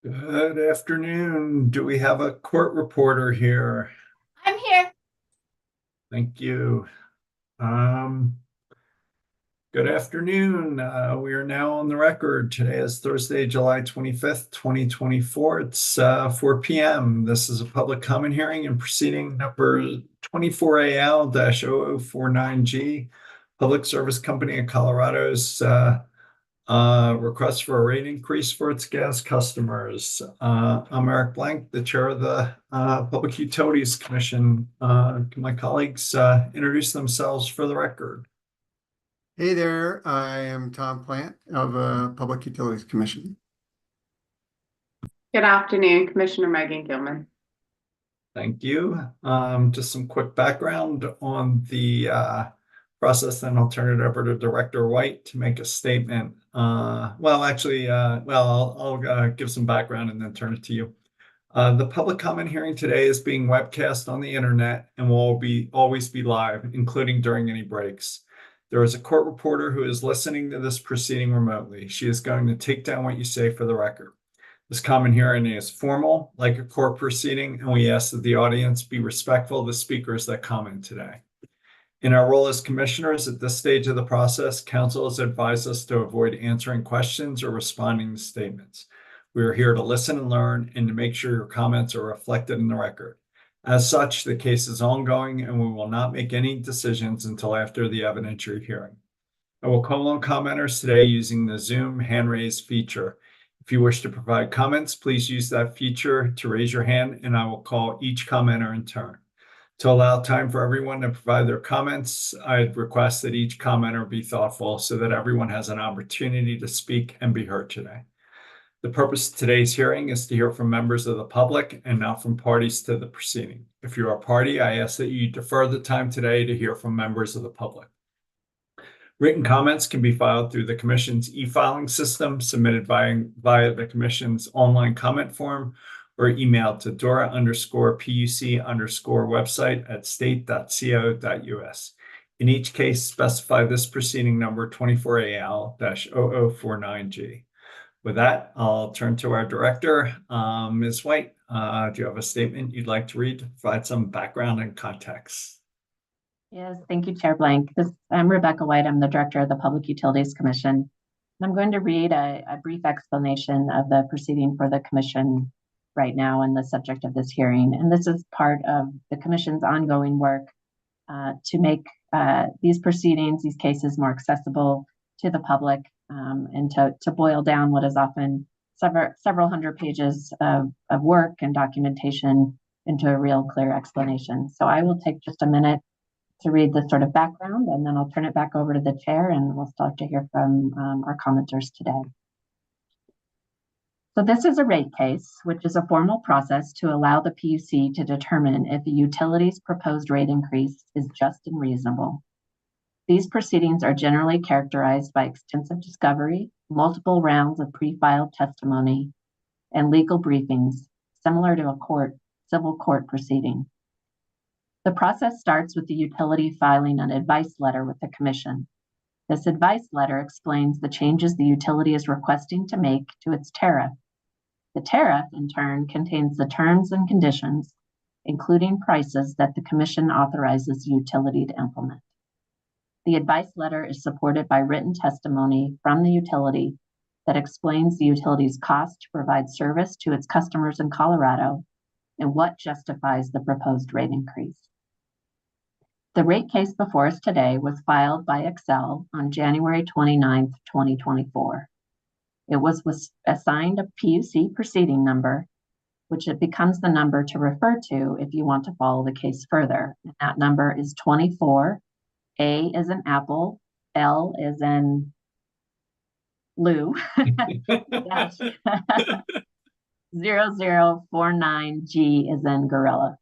Good afternoon. Do we have a court reporter here? I'm here. Thank you. Um, Good afternoon. We are now on the record. Today is Thursday, July 25th, 2024. It's 4 p.m. This is a public comment hearing and proceeding number 24AL-0049G, Public Service Company of Colorado's request for a rate increase for its gas customers. I'm Eric Blank, the chair of the Public Utilities Commission. Can my colleagues introduce themselves for the record? Hey there, I am Tom Plant of Public Utilities Commission. Good afternoon, Commissioner Megan Gilman. Thank you. Just some quick background on the process, then I'll turn it over to Director White to make a statement. I'll give some background and then turn it to you. The public comment hearing today is being webcast on the internet and will always be live, including during any breaks. There is a court reporter who is listening to this proceeding remotely. She is going to take down what you say for the record. This comment hearing is formal, like a court proceeding, and we ask that the audience be respectful of the speakers that comment today. In our role as commissioners at this stage of the process, counsel has advised us to avoid answering questions or responding to statements. We are here to listen and learn and to make sure your comments are reflected in the record. As such, the case is ongoing and we will not make any decisions until after the evidentiary hearing. I will call on commenters today using the Zoom hand raise feature. If you wish to provide comments, please use that feature to raise your hand and I will call each commenter in turn. To allow time for everyone to provide their comments, I'd request that each commenter be thoughtful so that everyone has an opportunity to speak and be heard today. The purpose of today's hearing is to hear from members of the public and not from parties to the proceeding. If you're a party, I ask that you defer the time today to hear from members of the public. Written comments can be filed through the Commission's e-filing system, submitted via the Commission's online comment form, or emailed to dora_puc_website@state.co.us. In each case, specify this proceeding number 24AL-0049G. With that, I'll turn to our director, Ms. White. Do you have a statement you'd like to read to provide some background and context? Yes, thank you, Chair Blank. I'm Rebecca White. I'm the director of the Public Utilities Commission. And I'm going to read a brief explanation of the proceeding for the Commission right now and the subject of this hearing. And this is part of the Commission's ongoing work to make these proceedings, these cases, more accessible to the public and to boil down what is often several hundred pages of work and documentation into a real clear explanation. So I will take just a minute to read the sort of background, and then I'll turn it back over to the chair and we'll start to hear from our commenters today. So this is a rate case, which is a formal process to allow the PUC to determine if a utility's proposed rate increase is just and reasonable. These proceedings are generally characterized by extensive discovery, multiple rounds of pre-filed testimony, and legal briefings, similar to a civil court proceeding. The process starts with the utility filing an advice letter with the Commission. This advice letter explains the changes the utility is requesting to make to its tariff. The tariff, in turn, contains the terms and conditions, including prices that the Commission authorizes the utility to implement. The advice letter is supported by written testimony from the utility that explains the utility's cost to provide service to its customers in Colorado and what justifies the proposed rate increase. The rate case before us today was filed by Excel on January 29th, 2024. It was assigned a PUC proceeding number, which it becomes the number to refer to if you want to follow the case further. And that number is 24, A is in Apple, L is in Lou, 0049G is in Gorilla.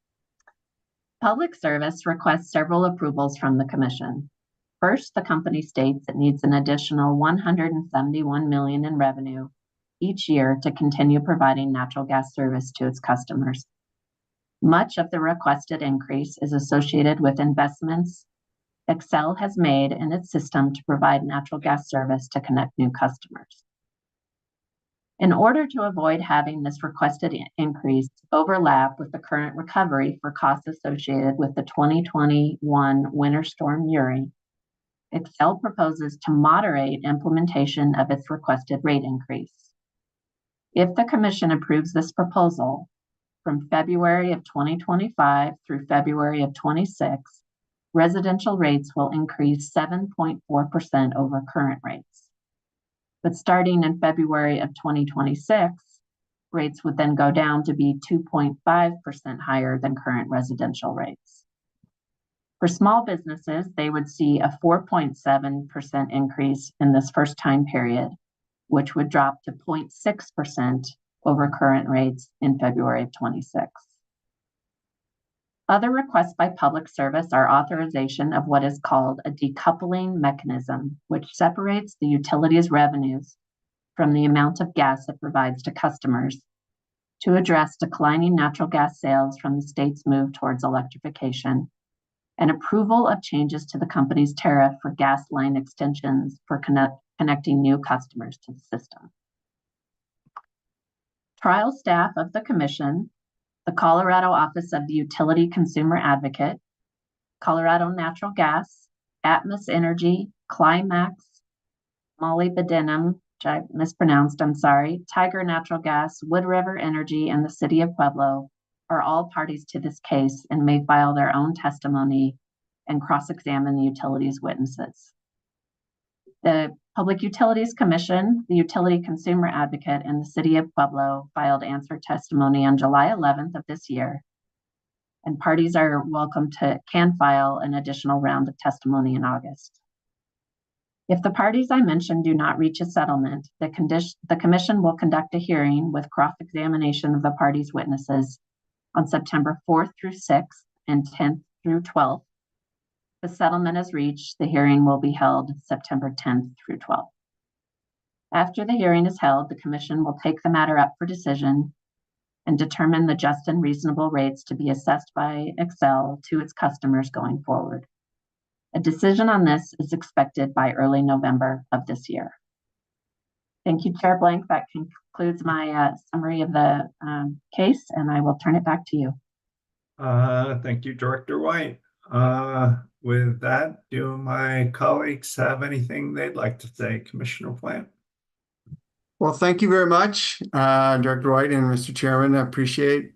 Public Service requests several approvals from the Commission. First, the company states it needs an additional $171 million in revenue each year to continue providing natural gas service to its customers. Much of the requested increase is associated with investments Excel has made in its system to provide natural gas service to connect new customers. In order to avoid having this requested increase overlap with the current recovery for costs associated with the 2021 Winter Storm Uri, Excel proposes to moderate implementation of its requested rate increase. If the Commission approves this proposal, from February of 2025 through February of 26, residential rates will increase 7.4% over current rates. But starting in February of 2026, rates would then go down to be 2.5% higher than current residential rates. For small businesses, they would see a 4.7% increase in this first time period, which would drop to 0.6% over current rates in February of 26. Other requests by public service are authorization of what is called a decoupling mechanism, which separates the utilities revenues from the amount of gas it provides to customers to address declining natural gas sales from the state's move towards electrification, and approval of changes to the company's tariff for gas line extensions for connecting new customers to the system. Trial staff of the Commission, the Colorado Office of the Utility Consumer Advocate, Colorado Natural Gas, Atmos Energy, Climax, Molybdenum, which I mispronounced, I'm sorry, Tiger Natural Gas, Wood River Energy, and the City of Pueblo are all parties to this case and may file their own testimony and cross-examine the utilities witnesses. The Public Utilities Commission, the Utility Consumer Advocate, and the City of Pueblo filed answer testimony on July 11th of this year, and parties are welcome can file an additional round of testimony in August. If the parties I mentioned do not reach a settlement, the Commission will conduct a hearing with cross-examination of the parties' witnesses on September 4th through 6th and 10th through 12th. If the settlement is reached, the hearing will be held September 10th through 12th. After the hearing is held, the Commission will take the matter up for decision and determine the just and reasonable rates to be assessed by Excel to its customers going forward. A decision on this is expected by early November of this year. Thank you, Chair Blank. That concludes my summary of the case, and I will turn it back to you. Thank you, Director White. With that, do my colleagues have anything they'd like to say? Commissioner Plant? Well, thank you very much, Director White and Mr. Chairman. I appreciate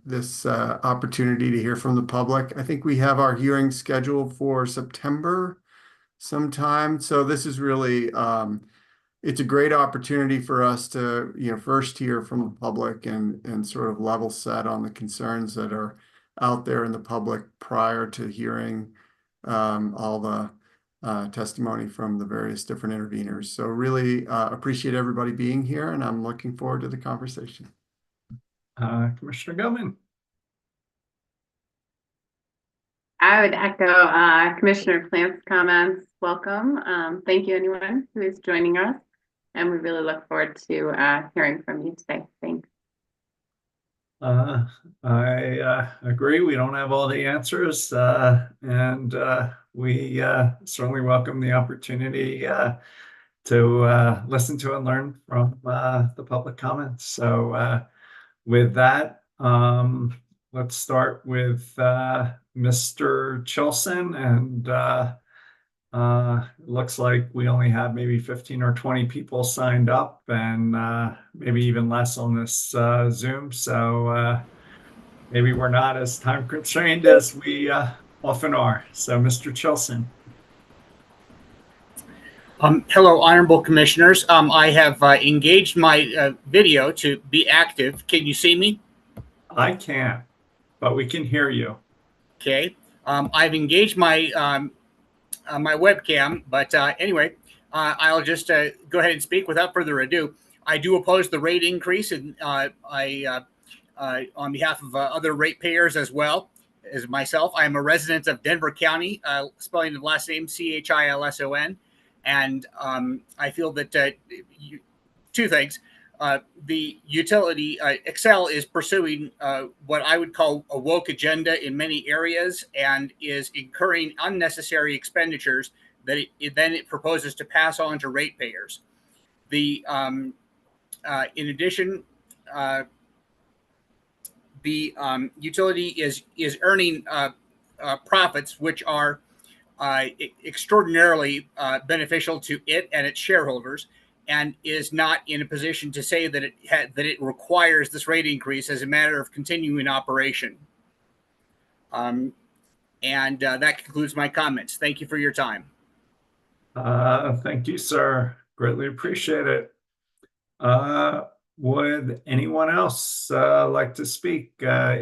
this opportunity to hear from the public. I think we have our hearing scheduled for September sometime. So this is really, it's a great opportunity for us to, first hear from the public and sort of level set on the concerns that are out there in the public prior to hearing all the testimony from the various different interveners. So really appreciate everybody being here, and I'm looking forward to the conversation. Commissioner Gilman? I would echo Commissioner Plant's comments. Welcome. Thank you, anyone who is joining us. And we really look forward to hearing from you today. Thanks. I agree. We don't have all the answers, and we certainly welcome the opportunity to listen to and learn from the public comments. So with that, let's start with Mr. Chilson, and looks like we only have maybe 15 or 20 people signed up, and maybe even less on this Zoom. So maybe we're not as time constrained as we often are. So Mr. Chilson. Hello, honorable commissioners. I have engaged my video to be active. Can you see me? I can't, but we can hear you. Okay. I've engaged my my webcam, but anyway, I'll just go ahead and speak without further ado. I do oppose the rate increase, and I, on behalf of other ratepayers as well as myself, I am a resident of Denver County, spelling the last name Chilson, and I feel that two things. The utility, Excel, is pursuing what I would call a woke agenda in many areas, and is incurring unnecessary expenditures that it proposes to pass on to ratepayers. The In addition, the utility is earning profits, which are extraordinarily beneficial to it and its shareholders, and is not in a position to say that it requires this rate increase as a matter of continuing operation. And that concludes my comments. Thank you for your time. Thank you, sir. Greatly appreciate it. Would anyone else like to speak?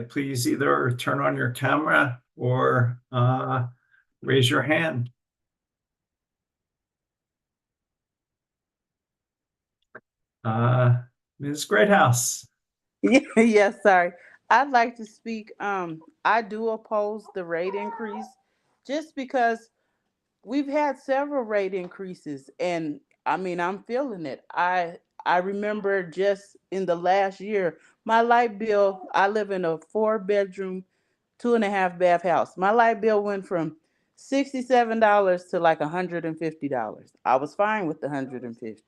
Please either turn on your camera or raise your hand. Ms. Greathouse. Yes, sorry. I'd like to speak. I do oppose the rate increase just because we've had several rate increases, and I mean, I'm feeling it. I remember just in the last year, my light bill, I live in a 4-bedroom, 2.5 bath house. My light bill went from $67 to like $150. I was fine with the $150.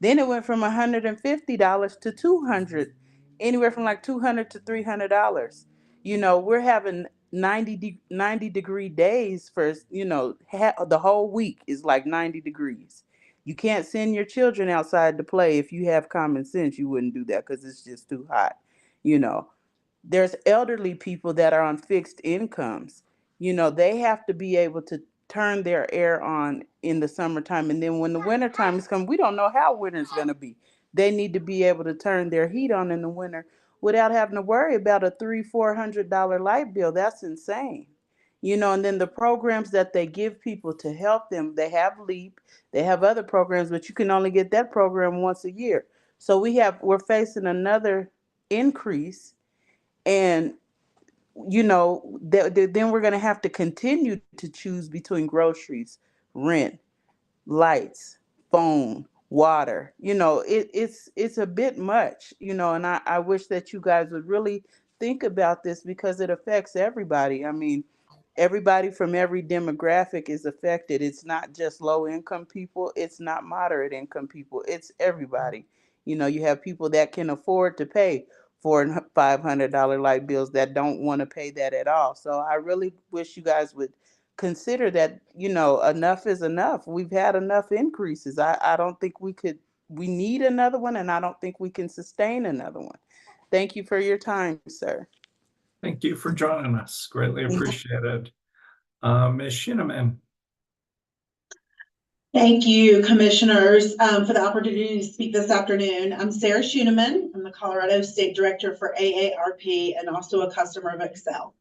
Then it went from $150 to $200, anywhere from like $200 to $300. We're having 90-degree days for, the whole week is like 90 degrees. You can't send your children outside to play. If you have common sense, you wouldn't do that because it's just too hot. You know, there's elderly people that are on fixed incomes. They have to be able to turn their air on in the summertime. And then when the wintertime is coming, we don't know how winter's going to be. They need to be able to turn their heat on in the winter without having to worry about a $300-400 light bill. That's insane. And then the programs that they give people to help them, they have LEAP, they have other programs, but you can only get that program once a year. So we're facing another increase, and then we're going to have to continue to choose between groceries, rent, lights, phone, water. It's a bit much, and I wish that you guys would really think about this because it affects everybody. I mean, everybody from every demographic is affected. It's not just low income people, it's not moderate income people, it's everybody. You have people that can afford to pay $400 and $500 light bills that don't want to pay that at all. So I really wish you guys would consider that, enough is enough. We've had enough increases. I don't think we need another one, and I don't think we can sustain another one. Thank you for your time, sir. Thank you for joining us. Greatly appreciated. Ms. Shineman. Thank you, commissioners, for the opportunity to speak this afternoon. I'm Sarah Schuneman. I'm the Colorado State Director for AARP and also a customer of Excel.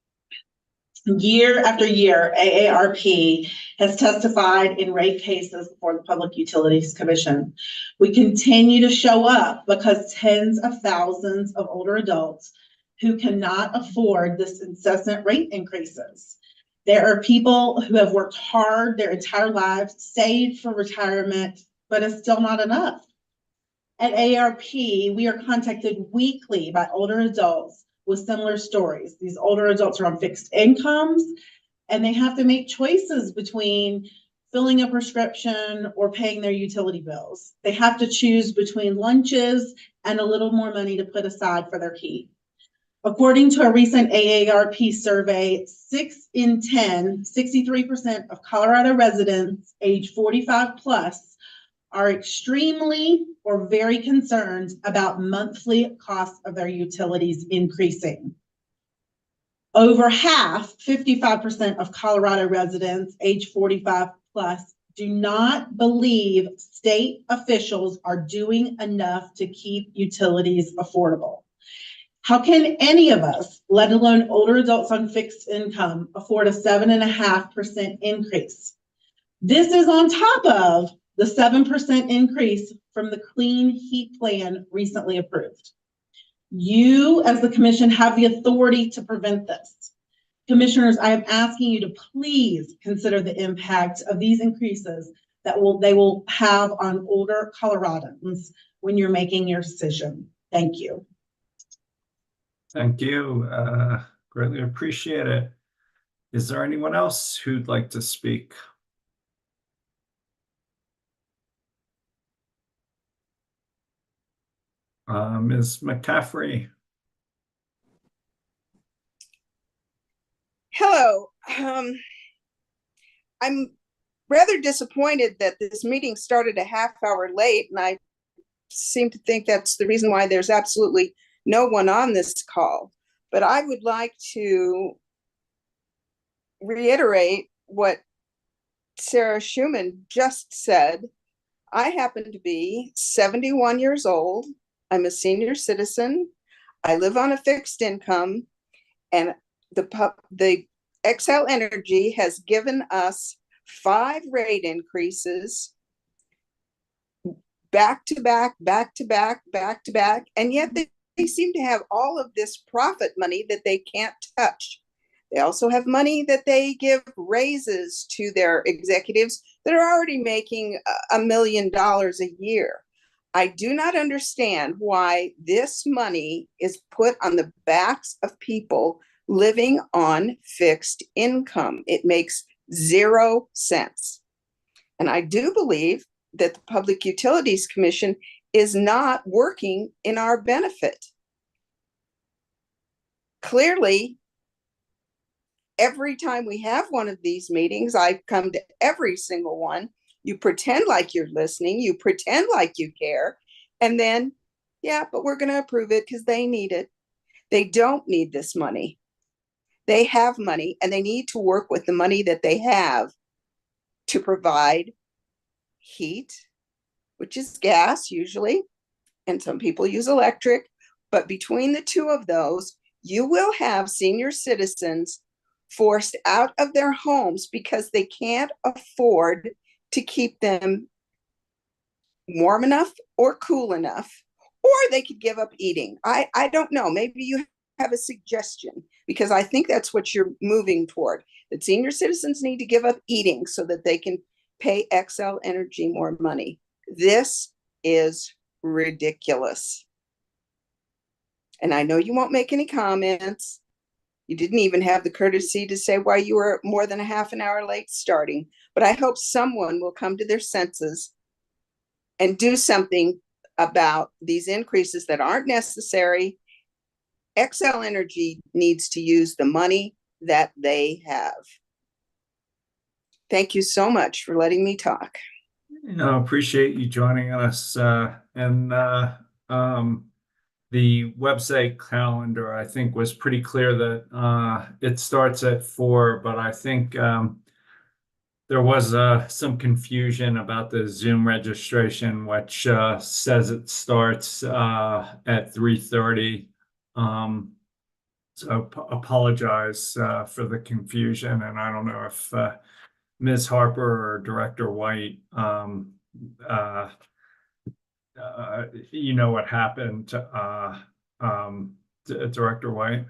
Year after year, AARP has testified in rate cases before the Public Utilities Commission. We continue to show up because tens of thousands of older adults who cannot afford this incessant rate increases. There are people who have worked hard their entire lives, saved for retirement, but it's still not enough. At AARP, we are contacted weekly by older adults with similar stories. These older adults are on fixed incomes, and they have to make choices between filling a prescription or paying their utility bills. They have to choose between lunches and a little more money to put aside for their heat. According to a recent AARP survey, 6 in 10, 63% of Colorado residents age 45 plus are extremely or very concerned about monthly costs of their utilities increasing. Over half, 55% of Colorado residents age 45 plus do not believe state officials are doing enough to keep utilities affordable. How can any of us, let alone older adults on fixed income, afford a 7.5% increase? This is on top of the 7% increase from the Clean Heat Plan recently approved. You, as the commission, have the authority to prevent this. Commissioners, I am asking you to please consider the impact of these increases that they will have on older Coloradans when you're making your decision. Thank you. Thank you. Greatly appreciate it. Is there anyone else who'd like to speak? Ms. McCaffrey. Hello. I'm rather disappointed that this meeting started a half hour late, and I seem to think that's the reason why there's absolutely no one on this call. But I would like to reiterate what Sarah Schuman just said. I happen to be 71 years old. I'm a senior citizen. I live on a fixed income, and the Xcel Energy has given us 5 rate increases back to back, back to back, back to back, and yet they seem to have all of this profit money that they can't touch. They also have money that they give raises to their executives that are already making $1 million a year. I do not understand why this money is put on the backs of people living on fixed income. It makes 0 sense. And I do believe that the Public Utilities Commission is not working in our benefit. Clearly, every time we have one of these meetings, I come to every single one. You pretend like you're listening, you pretend like you care, and then, yeah, but we're going to approve it because they need it. They don't need this money. They have money, and they need to work with the money that they have to provide heat, which is gas usually, and some people use electric. But between the two of those, you will have senior citizens forced out of their homes because they can't afford to keep them warm enough or cool enough, or they could give up eating. I don't know. Maybe you have a suggestion, because I think that's what you're moving toward, that senior citizens need to give up eating so that they can pay Xcel Energy more money. This is ridiculous. And I know you won't make any comments. You didn't even have the courtesy to say why you were more than a half an hour late starting. But I hope someone will come to their senses and do something about these increases that aren't necessary. Xcel Energy needs to use the money that they have. Thank you so much for letting me talk. Appreciate you joining us. The website calendar, I think, was pretty clear that it starts at 4, but I think there was some confusion about the Zoom registration, which says it starts at 3:30. So apologize for the confusion, and I don't know if Ms. Harper or Director White, you know what happened, Director White?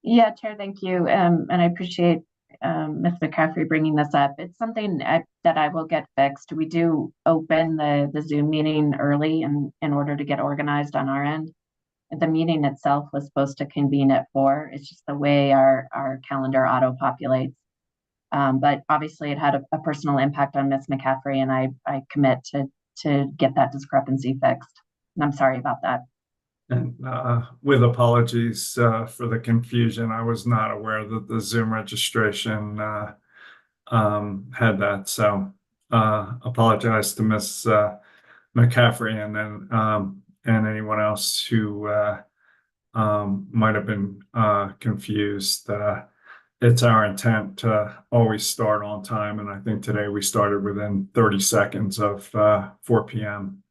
Yeah, Chair, thank you. And I appreciate Ms. McCaffrey bringing this up. It's something that I will get fixed. We do open the Zoom meeting early in order to get organized on our end. The meeting itself was supposed to convene at 4. It's just the way our calendar auto-populates. But obviously it had a personal impact on Ms. McCaffrey, and I commit to get that discrepancy fixed. And I'm sorry about that. And with apologies for the confusion, I was not aware that the Zoom registration had that. So apologize to Ms. McCaffrey and anyone else who might have been confused. It's our intent to always start on time, and I think today we started within 30 seconds of 4 p.m.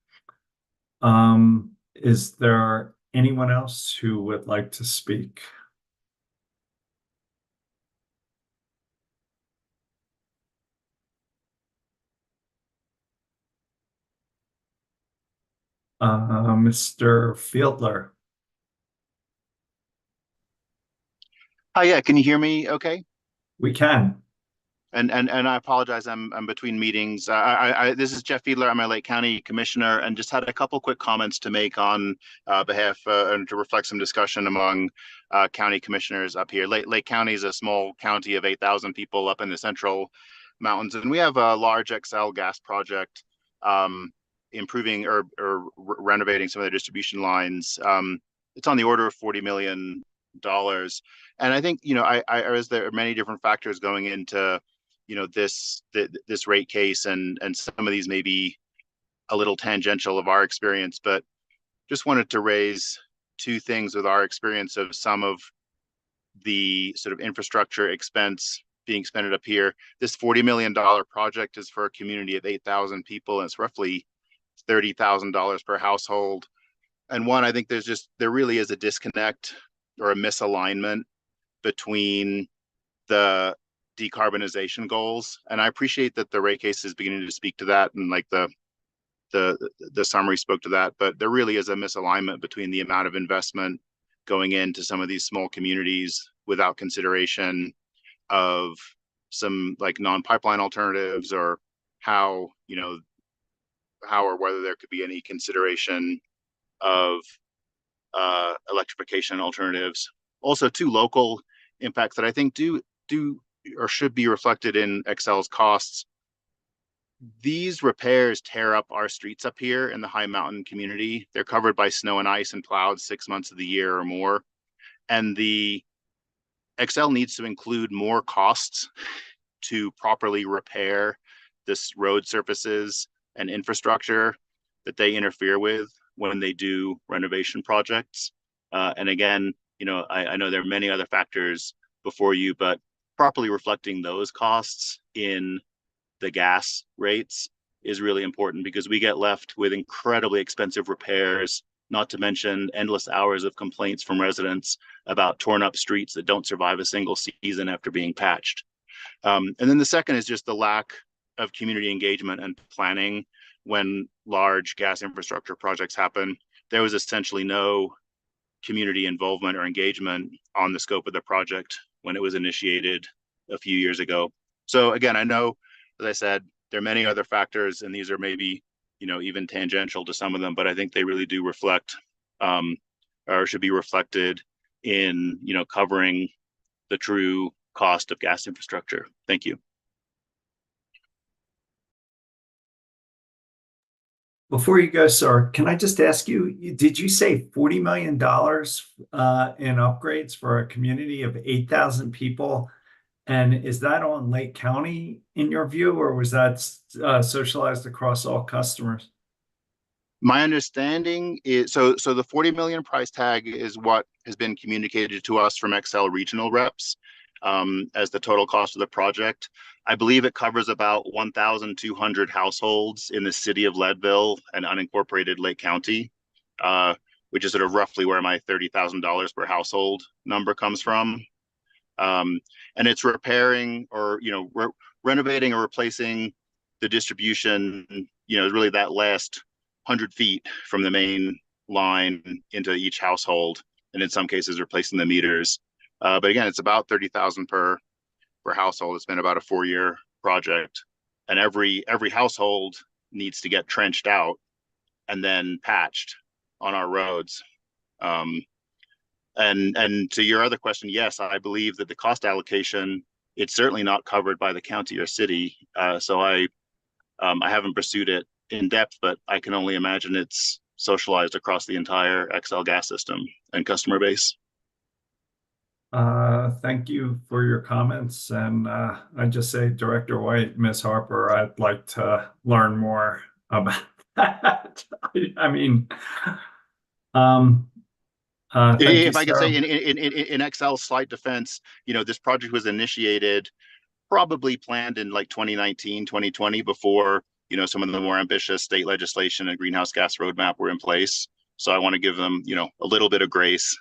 Is there anyone else who would like to speak? Mr. Fiedler. Hi, yeah, can you hear me okay? We can. And I apologize, I'm between meetings. This is Jeff Fiedler. I'm a Lake County Commissioner, and just had a couple quick comments to make on behalf and to reflect some discussion among county commissioners up here. Lake County is a small county of 8,000 people up in the central mountains, and we have a large Xcel gas project improving or renovating some of the distribution lines. It's on the order of $40 million. And I think, there are many different factors going into, this rate case, and some of these may be a little tangential of our experience, but just wanted to raise two things with our experience of some of the sort of infrastructure expense being expended up here. This $40 million project is for a community of 8,000 people, and it's roughly $30,000 per household. And one, I think there really is a disconnect or a misalignment between the decarbonization goals. And I appreciate that the rate case is beginning to speak to that, and like the summary spoke to that, but there really is a misalignment between the amount of investment going into some of these small communities without consideration of some like non-pipeline alternatives, or how or whether there could be any consideration of electrification alternatives. Also, two local impacts that I think do or should be reflected in Xcel's costs. These repairs tear up our streets up here in the high mountain community. They're covered by snow and ice and plowed 6 months of the year or more. And the Xcel needs to include more costs to properly repair this road surfaces and infrastructure that they interfere with when they do renovation projects. And again, I know there are many other factors before you, but properly reflecting those costs in the gas rates is really important, because we get left with incredibly expensive repairs, not to mention endless hours of complaints from residents about torn up streets that don't survive a single season after being patched. And then the second is just the lack of community engagement and planning when large gas infrastructure projects happen. There was essentially no community involvement or engagement on the scope of the project when it was initiated a few years ago. So again, I know, as I said, there are many other factors, and these are maybe, even tangential to some of them, but I think they really do reflect, or should be reflected in, covering the true cost of gas infrastructure. Thank you. Before you go, sir, can I just ask you, did you say $40 million in upgrades for a community of 8,000 people? And is that on Lake County in your view, or was that socialized across all customers? My understanding is, so the 40 million price tag is what has been communicated to us from Xcel regional reps as the total cost of the project. I believe it covers about 1,200 households in the city of Leadville and unincorporated Lake County, which is sort of roughly where my $30,000 per household number comes from. And it's repairing or, renovating or replacing the distribution, really that last 100 feet from the main line into each household. And in some cases, replacing the meters. But again, it's about 30,000 per household. It's been about a 4-year project, and every household needs to get trenched out and then patched on our roads. And to your other question, yes, I believe that the cost allocation, it's certainly not covered by the county or city. So I haven't pursued it in depth, but I can only imagine it's socialized across the entire Xcel gas system and customer base. Thank you for your comments. And I just say, Director White, Ms. Harper, I'd like to learn more about that. I mean, thank you, if I could sir. say in Xcel's slight defense, this project was initiated, probably planned in like 2019, 2020, before, some of the more ambitious state legislation and greenhouse gas roadmap were in place. So I want to give them, a little bit of grace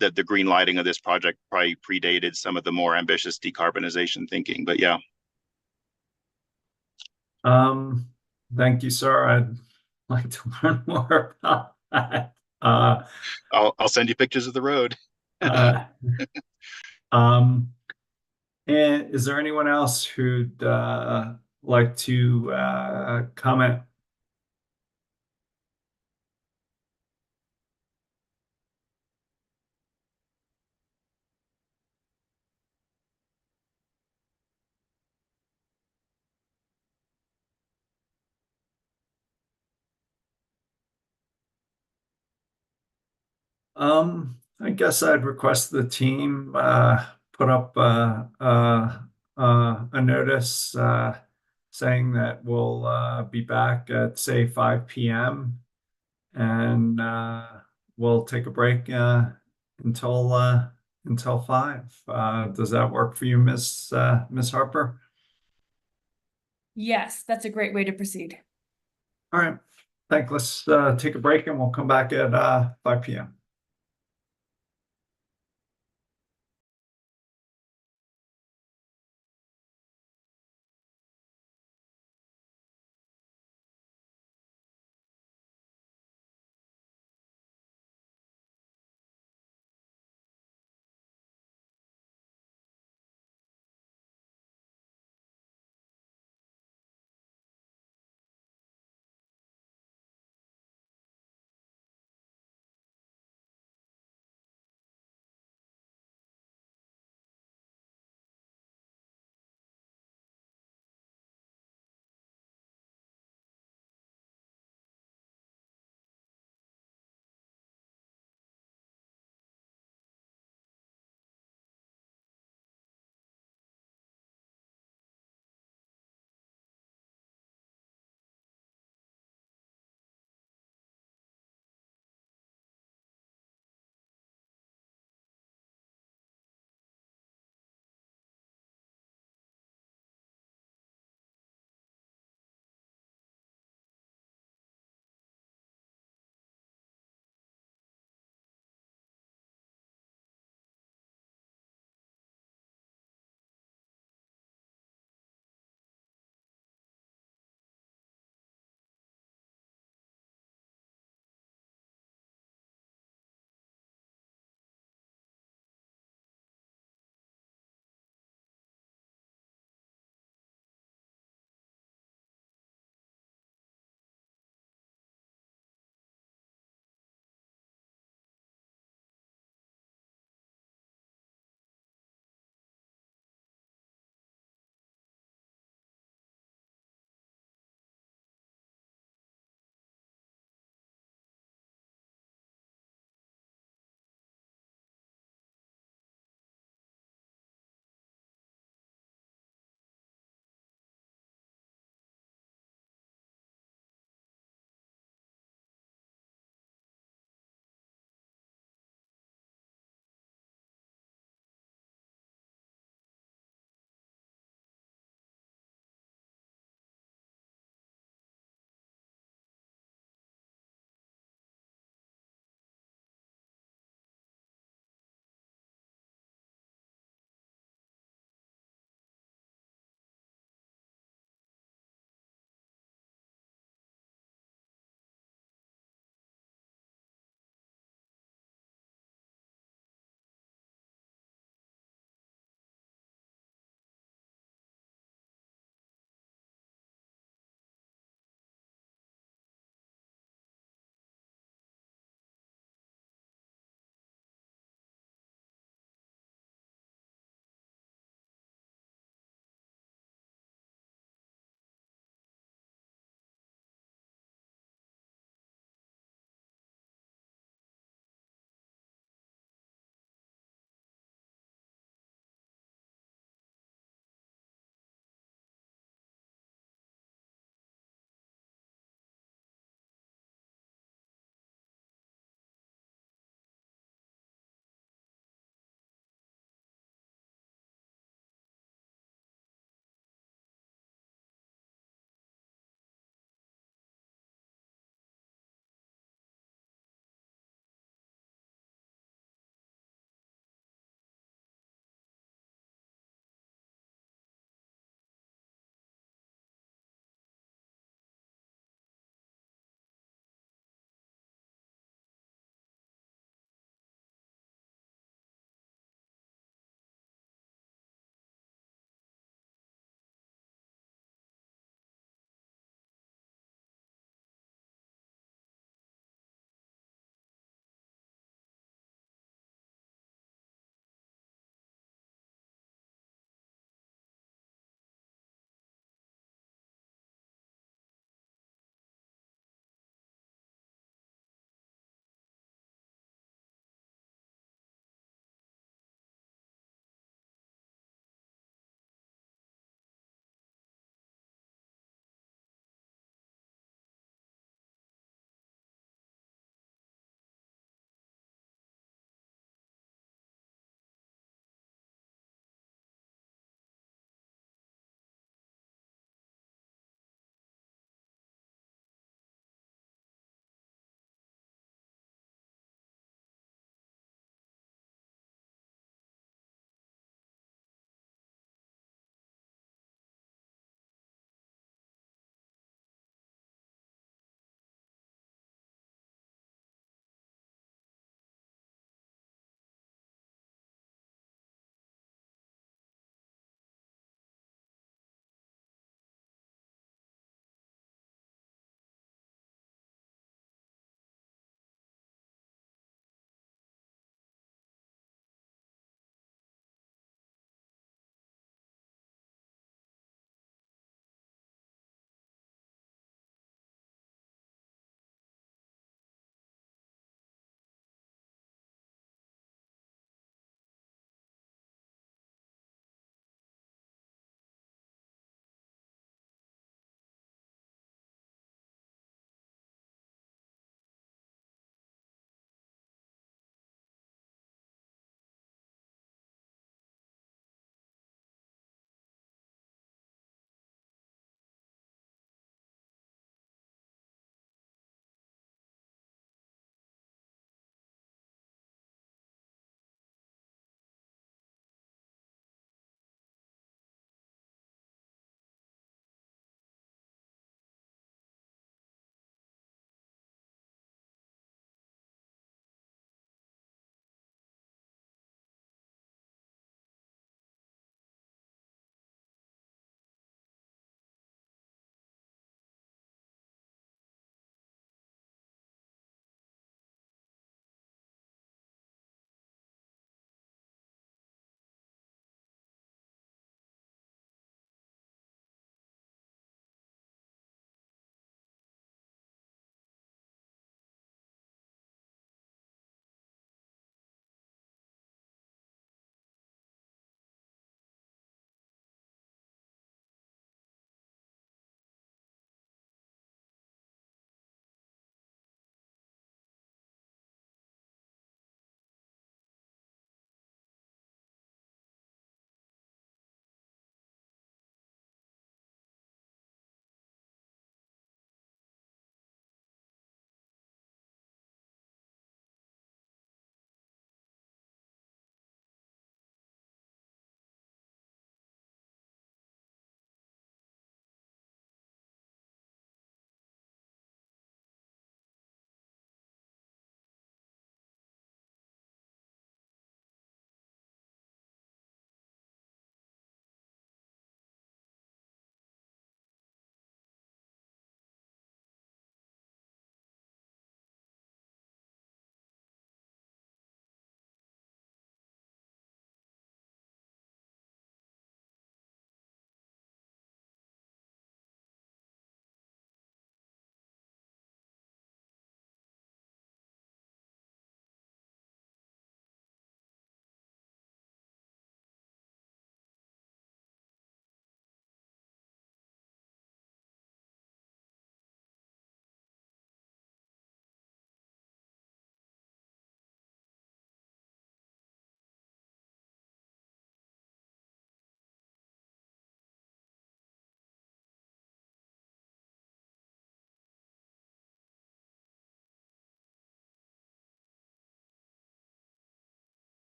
that the green lighting of this project probably predated some of the more ambitious decarbonization thinking, but yeah. Thank you, sir. I'd like to learn more about that. I'll send you pictures of the road. And is there anyone else who'd like to comment? I guess I'd request the team put up a notice saying that we'll be back at say 5 p.m. and we'll take a break until 5. Does that work for you, Miss Harper? Yes, that's a great way to proceed. All right. Let's take a break and we'll come back at 5 p.m.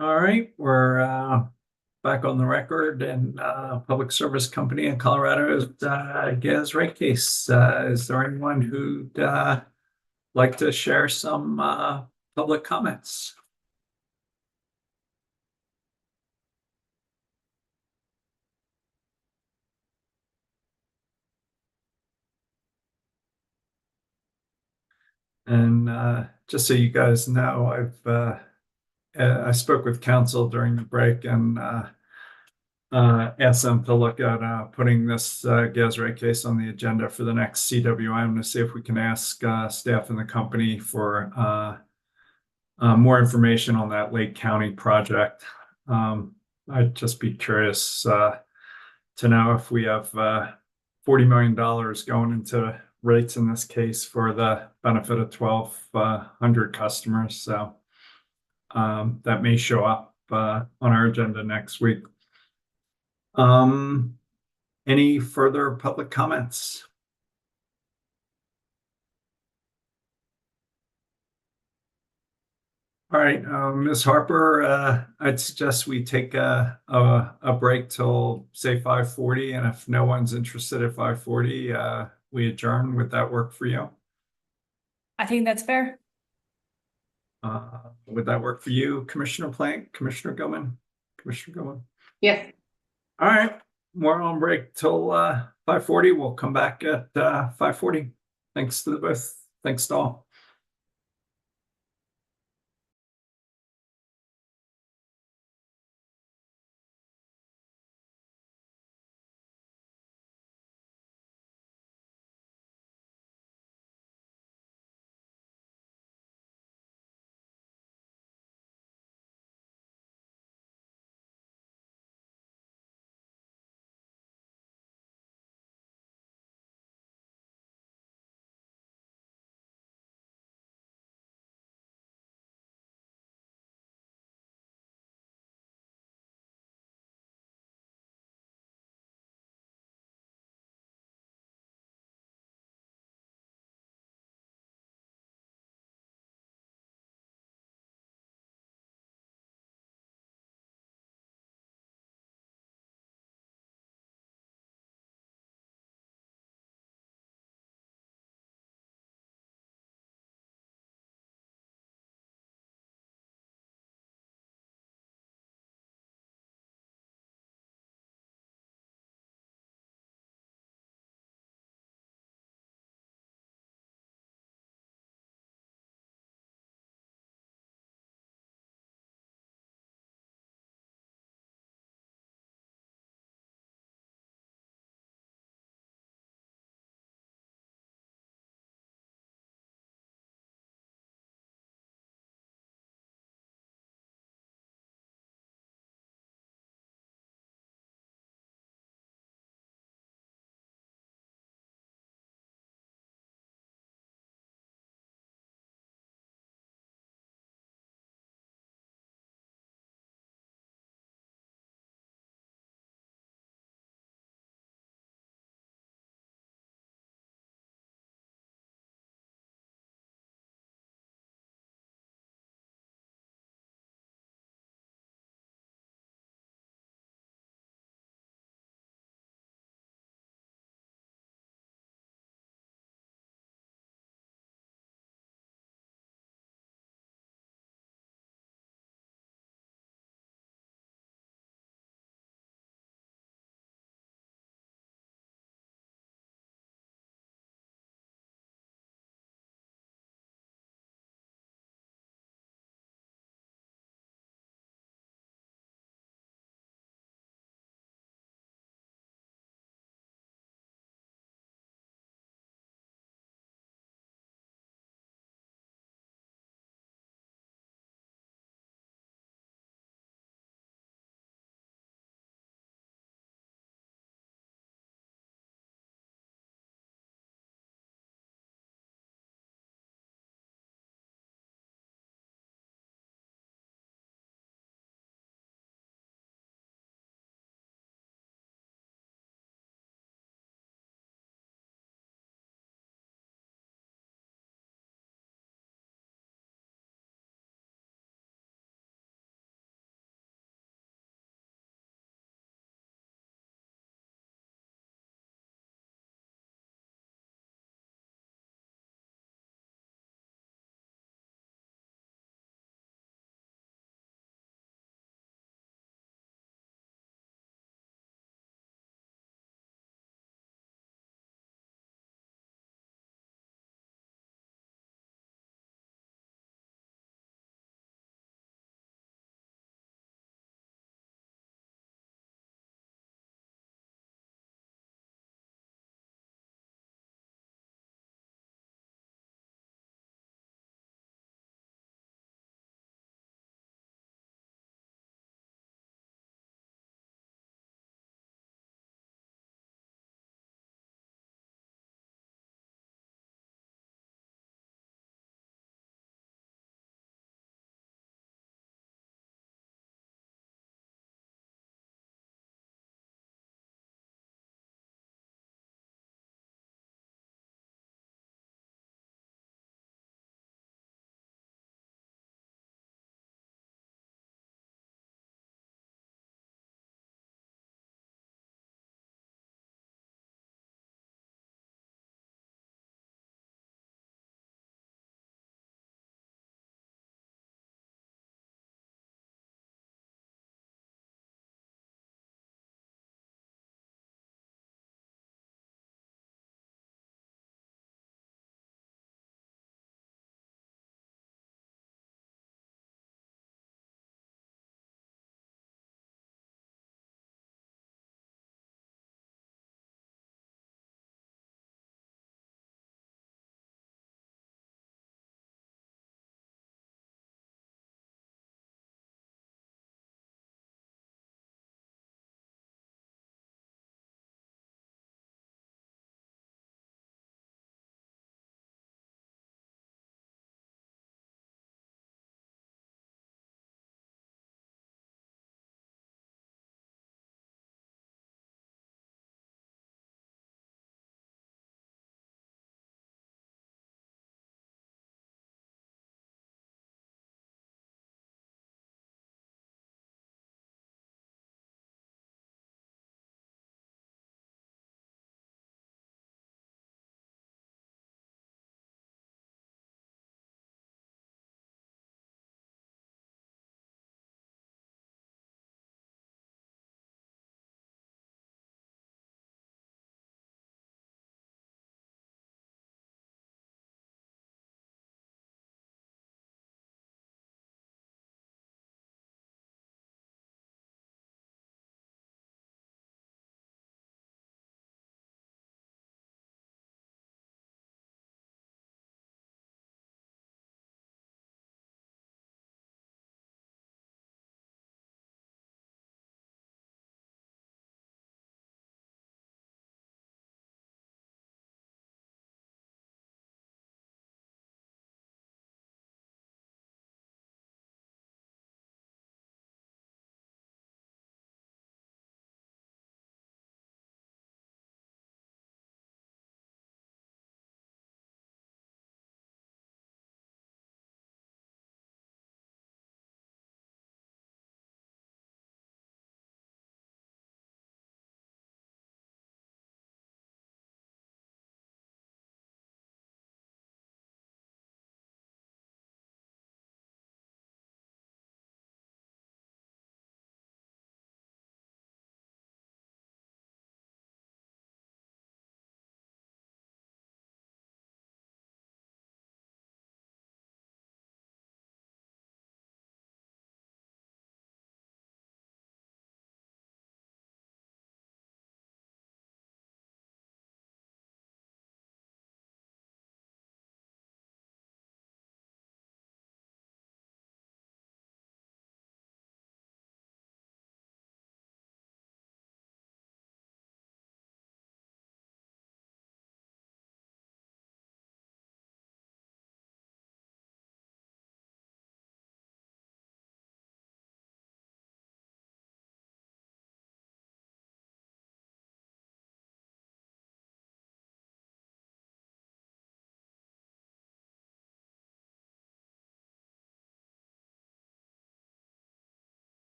All right, we're back on the record, and Public Service Company in Colorado's gas rate case. Is there anyone who'd like to share some public comments? And just so you guys know, I spoke with council during the break and asked them to look at putting this gas rate case on the agenda for the next CWM to see if we can ask staff in the company for more information on that Lake County project. I'd just be curious to know if we have $40 million going into rates in this case for the benefit of 1,200 customers. So that may show up on our agenda next week. Any further public comments? All right, Ms. Harper, I'd suggest we take a break till say 5:40, and if no one's interested at 5:40, we adjourn. Would that work for you? I think that's fair. Would that work for you, Commissioner Plank, Commissioner Gilman? Commissioner Gilman? Yes. All right, we're on break till 5:40. We'll come back at 5:40. Thanks to the both. Thanks to all.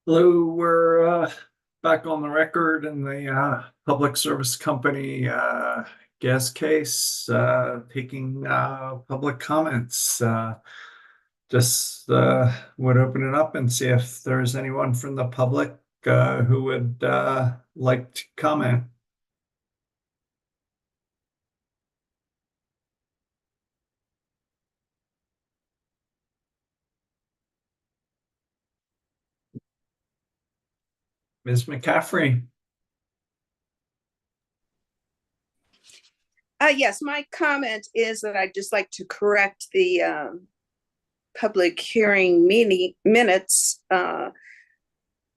Hello, we're back on the record in the Public Service Company gas case, taking public comments. Just would open it up and see if there's anyone from the public who would like to comment. Ms. McCaffrey. Yes, my comment is that I'd just like to correct the public hearing minutes.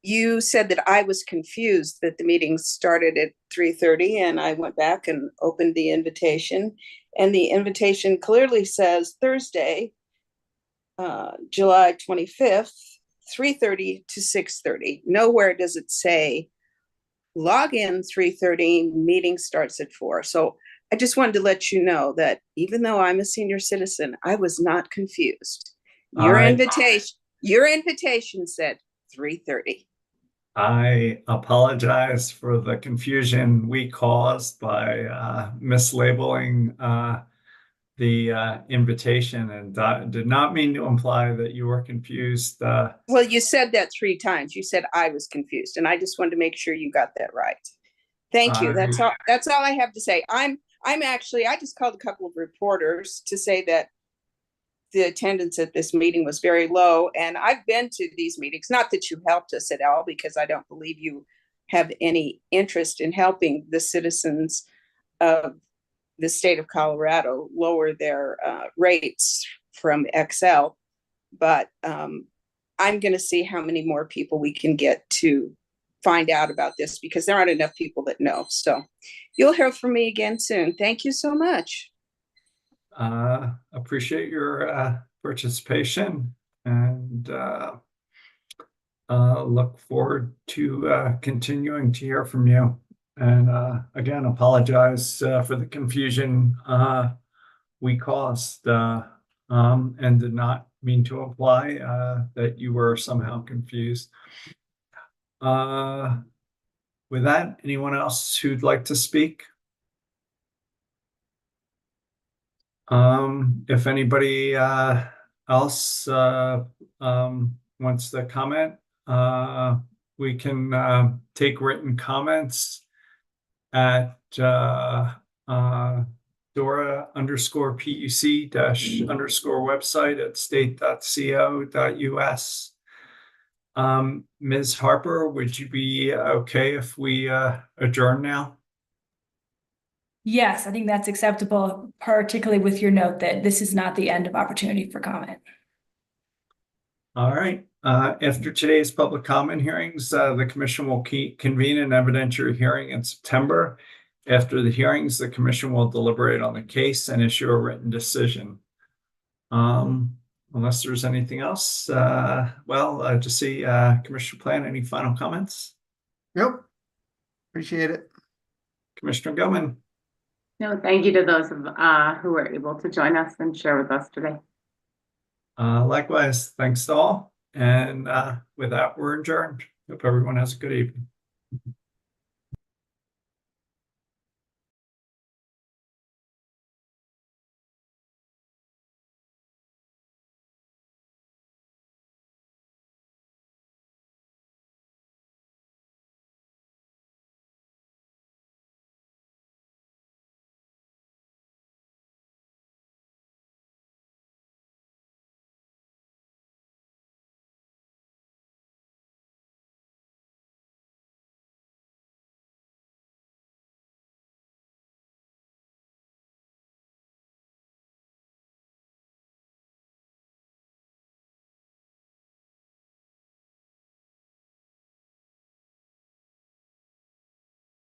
You said that I was confused that the meeting started at 3:30, and I went back and opened the invitation, and the invitation clearly says Thursday, July 25th, 3:30 to 6:30. Nowhere does it say log in 3:30, meeting starts at 4. So I just wanted to let you know that even though I'm a senior citizen, I was not confused. Your invitation said 3:30. I apologize for the confusion we caused by mislabeling the invitation, and did not mean to imply that you were confused. Well, you said that 3 times. You said I was confused, and I just wanted to make sure you got that right. Thank you. That's all. That's all I have to say. I'm actually, I just called a couple of reporters to say that the attendance at this meeting was very low, and I've been to these meetings. Not that you helped us at all, because I don't believe you have any interest in helping the citizens of the state of Colorado lower their rates from XL. But I'm going to see how many more people we can get to find out about this, because there aren't enough people that know. So you'll hear from me again soon. Thank you so much. Appreciate your participation, and look forward to continuing to hear from you. And again, apologize for the confusion we caused, and did not mean to imply that you were somehow confused. With that, anyone else who'd like to speak? If anybody else wants to comment, we can take written comments at Dora_PUC_ website at state.co.us. Ms. Harper, would you be okay if we adjourn now? Yes, I think that's acceptable, particularly with your note that this is not the end of opportunity for comment. All right. After today's public comment hearings, the commission will convene an evidentiary hearing in September. After the hearings, the commission will deliberate on the case and issue a written decision. Unless there's anything else, just see Commissioner Plan, any final comments? Nope. Appreciate it. Commissioner Gilman. No, thank you to those who were able to join us and share with us today. Likewise, thanks to all. And with that, we're adjourned. Hope everyone has a good evening.